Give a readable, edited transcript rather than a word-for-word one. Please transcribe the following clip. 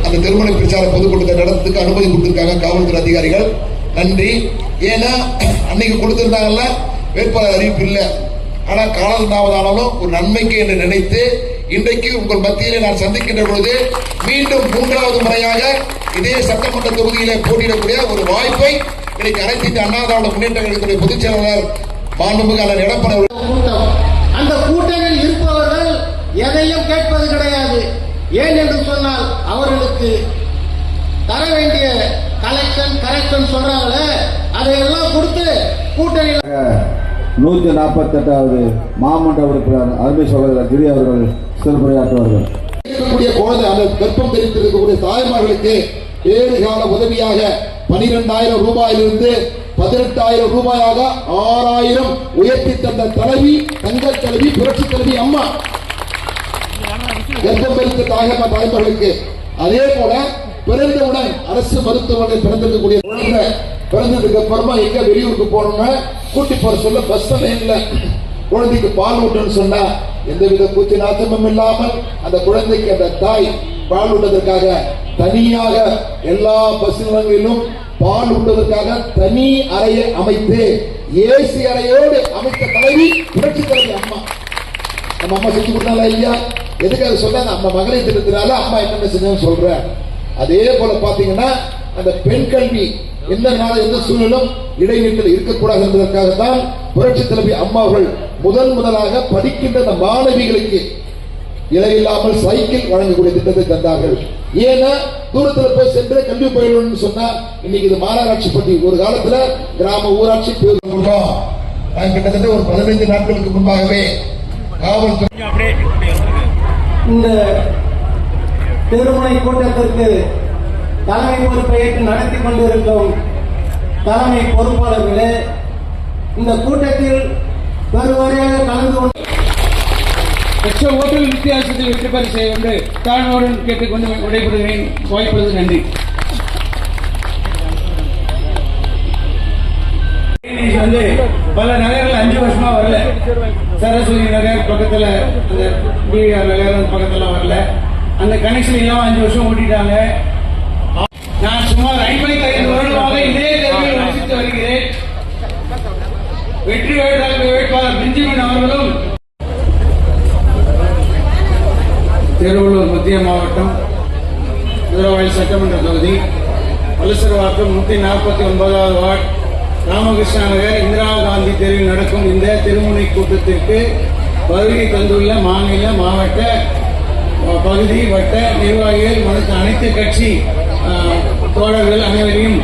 அந்த திருமண பிரச்சார பொதுக்கூட்டத்தை நடத்துக்கு அனுமதி கொடுத்திருக்காங்க காவல்துறை அதிகாரிகள். நன்றி. ஏன்னா அன்னைக்கு கொடுத்திருந்தாங்கல்ல வேட்பாளர் அறிவிப்பு இல்லை. ஆனா காலம் தாமதானாலும் ஒரு நன்மைக்கு என்று நினைத்து இன்றைக்கு உங்கள் மத்தியிலே நான் சந்திக்கின்ற பொழுது மீண்டும் 3வது முறையாக இதே சட்டமன்ற தொகுதியிலே போட்டியிடக்கூடிய ஒரு வாய்ப்பை இன்னைக்கு அனைத்து இந்திய அண்ணா திராவிட முன்னேற்ற கழகத்துடைய பொதுச் செயலாளர் மாண்புமிகு அண்ணன் எடப்பாடி கூட்டம். அந்த கூட்டணியில் இருப்பவர்கள் எதையும் கேட்பது கிடையாது. ஏன் என்று சொன்னால் அவர்களுக்கு தர வேண்டிய கரெக்ஷன் சொல்றாங்களே அதையெல்லாம் கொடுத்து கூட்டணியில் 148வது மாமன்ற உறுப்பினர் அருமை சகோதரர் கிரி அவர்கள் சிறப்புரையாற்றுவார்கள். குழந்தை அந்த கர்ப்பம் தெரிந்திருக்கக்கூடிய தாய்மார்களுக்கு 7 கால உதவியாக 12,000 ரூபாயிலிருந்து 18,000 ரூபாயாக 6,000 உயர்த்தி தந்த தலைவி, தங்க தலைவி, புரட்சி தலைவி அம்மா கர்ப்பம் தெரிந்த தாய்மார்களுக்கு. அதே போல பிறந்தவுடன் அரசு மருத்துவமனை பிறந்திருக்கக்கூடிய குழந்தை பிறந்ததுக்கு அப்புறமா எங்க வெளியூருக்கு போனோம்னா கூட்டி போற சொல்ல பஸ் இல்ல, குழந்தைக்கு பால் ஊட்டணும்னு சொன்னா எந்தவித கூச்சி நாச்சமும் இல்லாமல் அந்த குழந்தைக்கு அந்த தாய் பால் ஊட்டதற்காக தனியாக எல்லா பஸ் நிலையங்களிலும் பால் ஊட்டுவதற்காக தனி அறையை அமைத்து ஏசி அறையோடு அமைத்த தலைவி புரட்சி தலைவி அம்மா. நம்ம அம்மா செஞ்சு கொடுத்தால இல்லையா? எதுக்காக சொல்ல நம்ம மகளிர் திட்டத்தினால அம்மா என்ன செஞ்சு சொல்ற. அதே போல பாத்தீங்கன்னா அந்த பெண் கல்வி எந்த நாள் எந்த சூழலும் இடைநிற்றல் இருக்கக்கூடாது என்பதற்காகத்தான் புரட்சி தலைவி அம்மா அவர்கள் முதலாக படிக்கின்ற அந்த மாணவிகளுக்கு இலையில்லாமல் சைக்கிள் வழங்கக்கூடிய திட்டத்தை தந்தார்கள். ஏன்னா தூரத்தில் போய் சென்று கல்வி பயிலணும்னு சொன்னா இன்னைக்கு இது மாநகராட்சி பற்றி ஒரு காலத்துல கிராம ஊராட்சி கிட்டத்தட்ட ஒரு 15 நாட்களுக்கு முன்பாகவே காவல்துறை இந்த திருமண கூட்டத்திற்கு தலைமை பொறுப்பை ஏற்று நடத்தி கொண்டிருக்கும் தலைமை பொறுப்பாளர்களே, இந்த கூட்டத்தில் பெருவாரியாக கலந்து கொண்டு ஓட்டுகள் வித்தியாசத்தில் வெற்றி பெற செய்ய கொண்டு தாழ்வுடன் கேட்டுக்கொண்டு விடைபெறுகிறேன். வாய்ப்புள்ளது நன்றி. வந்து பல நகர்கள் 5 வருஷமா வரல. சரஸ்வதி நகர் பக்கத்துல, அந்த பிஆர் நகர் பக்கத்துல வரல. அந்த கனெக்ஷன் இல்லாம 5 வருஷம் ஓட்டிட்டாங்க. நான் சுமார் 55 வருடமாக இதே தேர்தலில் வசித்து வருகிறேன். வெற்றி வேட்பாளர் பெஞ்சமின் அவர்களும் திருவள்ளூர் மத்திய மாவட்டம் மதுரவாயல் சட்டமன்ற தொகுதி வலசரவாக்கம் 149வது வார்டு ராமகிருஷ்ணா நகர் இந்திரா காந்தி தெருவில் நடக்கும் இந்த திருமுனை கூட்டத்திற்கு வருகை தந்துள்ள மாநில, மாவட்ட, பகுதி, வட்ட நிர்வாகிகள் மற்றும் அனைத்து கட்சி தோழர்கள் அனைவரையும்